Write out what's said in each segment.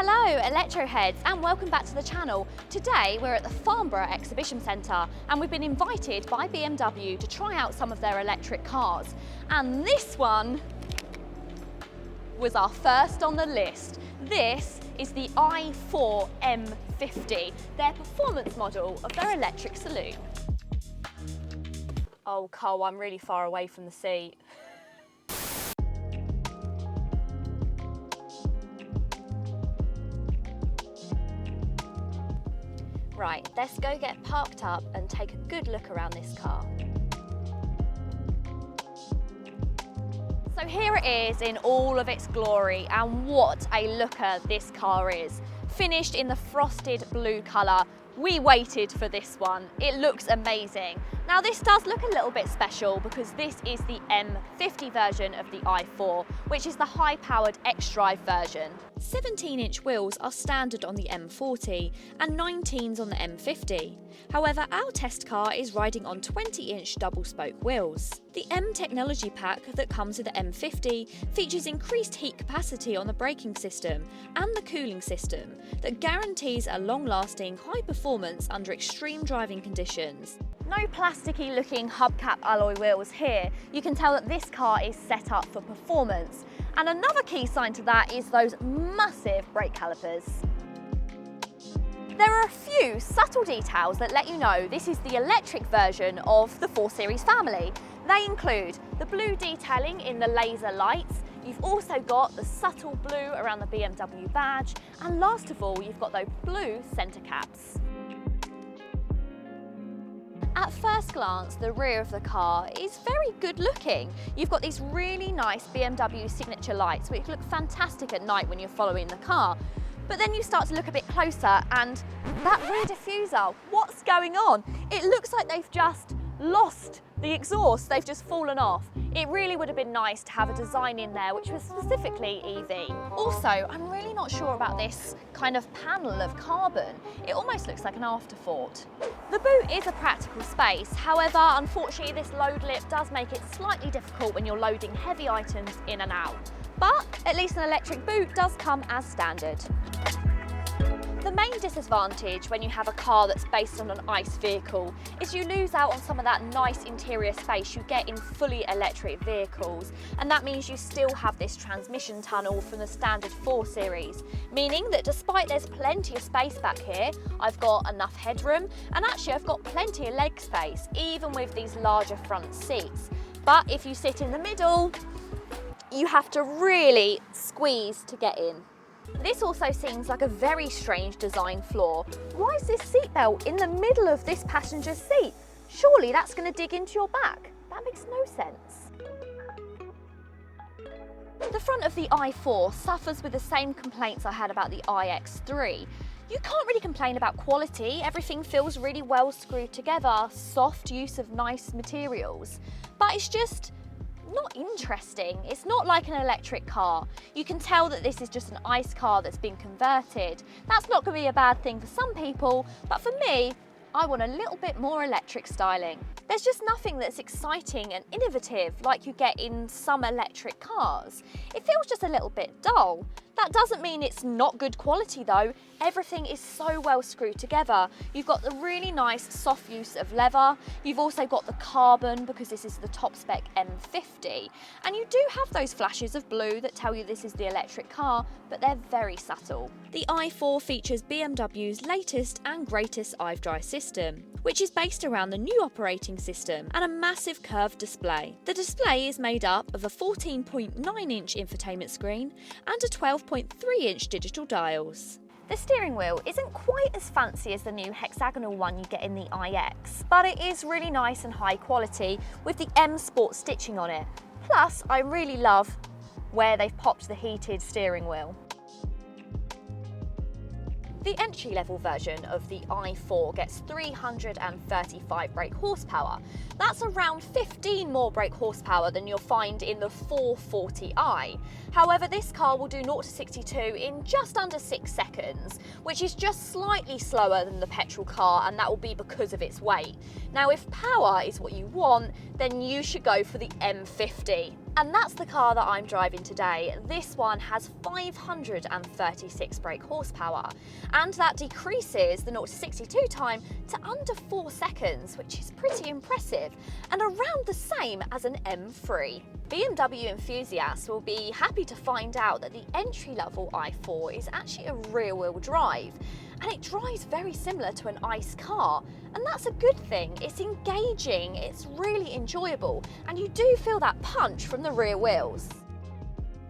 Hello Electroheads and welcome back to the channel. Today we're at the Farnborough exhibition centre and we've been invited by BMW to try out some of their electric cars. And this one was our first on the list. This is the i4 M50, their performance model of their electric saloon. Oh Cole, I'm really far away from the seat. Right, let's go get parked up and take a good look around this car. So here it is in all of its glory, and what a looker this car is. Finished in the frosted blue colour. We waited for this one. It looks amazing. Now this does look a little bit special because this is the M50 version of the i4, which is the high-powered X-Drive version. 17-inch wheels are standard on the M40 and 19s on the M50. However, our test car is riding on 20-inch double-spoke wheels. The M technology pack that comes with the M50 features increased heat capacity on the braking system and the cooling system that guarantees a long-lasting high performance under extreme driving conditions. No plasticky looking hubcap alloy wheels here. You can tell that this car is set up for performance. And another key sign to that is those massive brake calipers. There are a few subtle details that let you know this is the electric version of the 4 Series family. They include the blue detailing in the laser lights. You've also got the subtle blue around the BMW badge. And last of all, you've got those blue centre caps. At first glance, the rear of the car is very good looking. You've got these really nice BMW signature lights which look fantastic at night when you're following the car. But then you start to look a bit closer and that rear diffuser, what's going on? It looks like they've just lost the exhaust, they've just fallen off. It really would have been nice to have a design in there which was specifically EV. Also, I'm really not sure about this kind of panel of carbon. It almost looks like an afterthought. The boot is a practical space, however, unfortunately this load lip does make it slightly difficult when you're loading heavy items in and out. But at least an electric boot does come as standard. The main disadvantage when you have a car that's based on an ICE vehicle is you lose out on some of that nice interior space you get in fully electric vehicles, and that means you still have this transmission tunnel from the standard 4 Series, meaning that despite there's plenty of space back here, I've got enough headroom and actually I've got plenty of leg space even with these larger front seats. But if you sit in the middle, you have to really squeeze to get in. This also seems like a very strange design flaw. Why is this seatbelt in the middle of this passenger seat? Surely that's going to dig into your back. That makes no sense. The front of the i4 suffers with the same complaints I had about the iX3. You can't really complain about quality. Everything feels really well screwed together, soft use of nice materials. But it's just not interesting. It's not like an electric car. You can tell that this is just an ICE car that's been converted. That's not going to be a bad thing for some people, but for me, I want a little bit more electric styling. There's just nothing that's exciting and innovative like you get in some electric cars. It feels just a little bit dull. That doesn't mean it's not good quality though. Everything is so well screwed together. You've got the really nice soft use of leather. You've also got the carbon because this is the top spec M50. And you do have those flashes of blue that tell you this is the electric car, but they're very subtle. The i4 features BMW's latest and greatest iDrive system, which is based around the new operating system and a massive curved display. The display is made up of a 14.9-inch infotainment screen and a 12.3-inch digital dials. The steering wheel isn't quite as fancy as the new hexagonal one you get in the iX, but it is really nice and high quality with the M Sport stitching on it. Plus, I really love where they've popped the heated steering wheel. The entry-level version of the i4 gets 335 brake horsepower. That's around 15 more brake horsepower than you'll find in the 440i. However, this car will do 0 to 62 in just under 6 seconds, which is just slightly slower than the petrol car, and that will be because of its weight. Now, if power is what you want, then you should go for the M50. And that's the car that I'm driving today. This one has 536 brake horsepower, and that decreases the 0 to 62 time to under 4 seconds, which is pretty impressive, and around the same as an M3. BMW enthusiasts will be happy to find out that the entry-level i4 is actually a rear-wheel drive, and it drives very similar to an ICE car, and that's a good thing. It's engaging, it's really enjoyable, and you do feel that punch from the rear wheels.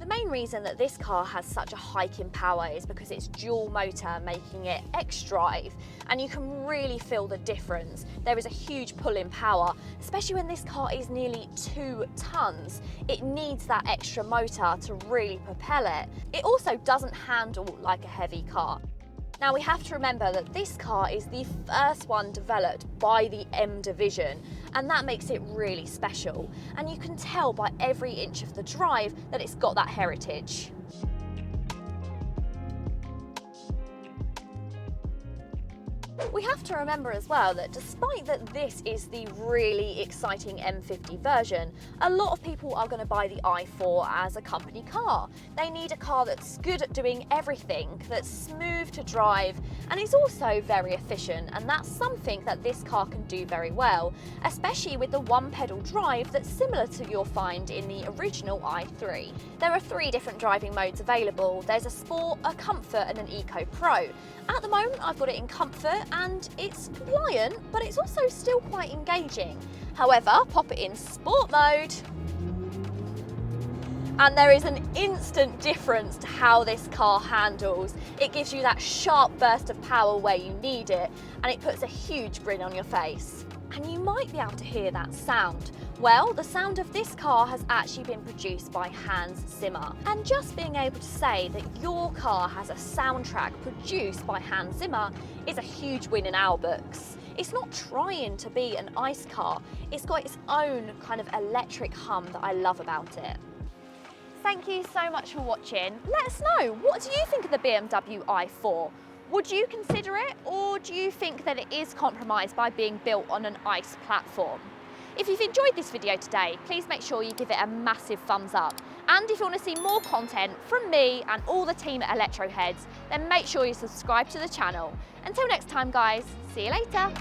The main reason that this car has such a hike in power is because it's dual motor, making it X-Drive, and you can really feel the difference. There is a huge pull in power, especially when this car is nearly 2 tons. It needs that extra motor to really propel it. It also doesn't handle like a heavy car. Now we have to remember that this car is the first one developed by the M division, and that makes it really special. And you can tell by every inch of the drive that it's got that heritage. We have to remember as well that despite that this is the really exciting M50 version, a lot of people are going to buy the i4 as a company car. They need a car that's good at doing everything, that's smooth to drive, and is also very efficient, and that's something that this car can do very well, especially with the one-pedal drive that's similar to you'll find in the original i3. There are 3 different driving modes available. There's a Sport, a Comfort and an Eco Pro. At the moment I've got it in Comfort, and it's compliant, but it's also still quite engaging. However, pop it in Sport mode, and there is an instant difference to how this car handles. It gives you that sharp burst of power where you need it, and it puts a huge grin on your face. And you might be able to hear that sound. Well, the sound of this car has actually been produced by Hans Zimmer. And just being able to say that your car has a soundtrack produced by Hans Zimmer is a huge win in our books. It's not trying to be an ICE car, it's got its own kind of electric hum that I love about it. Thank you so much for watching. Let us know, what do you think of the BMW i4? Would you consider it, or do you think that it is compromised by being built on an ICE platform? If you've enjoyed this video today, please make sure you give it a massive thumbs up. And if you want to see more content from me and all the team at Electroheads, then make sure you subscribe to the channel. Until next time guys, see you later.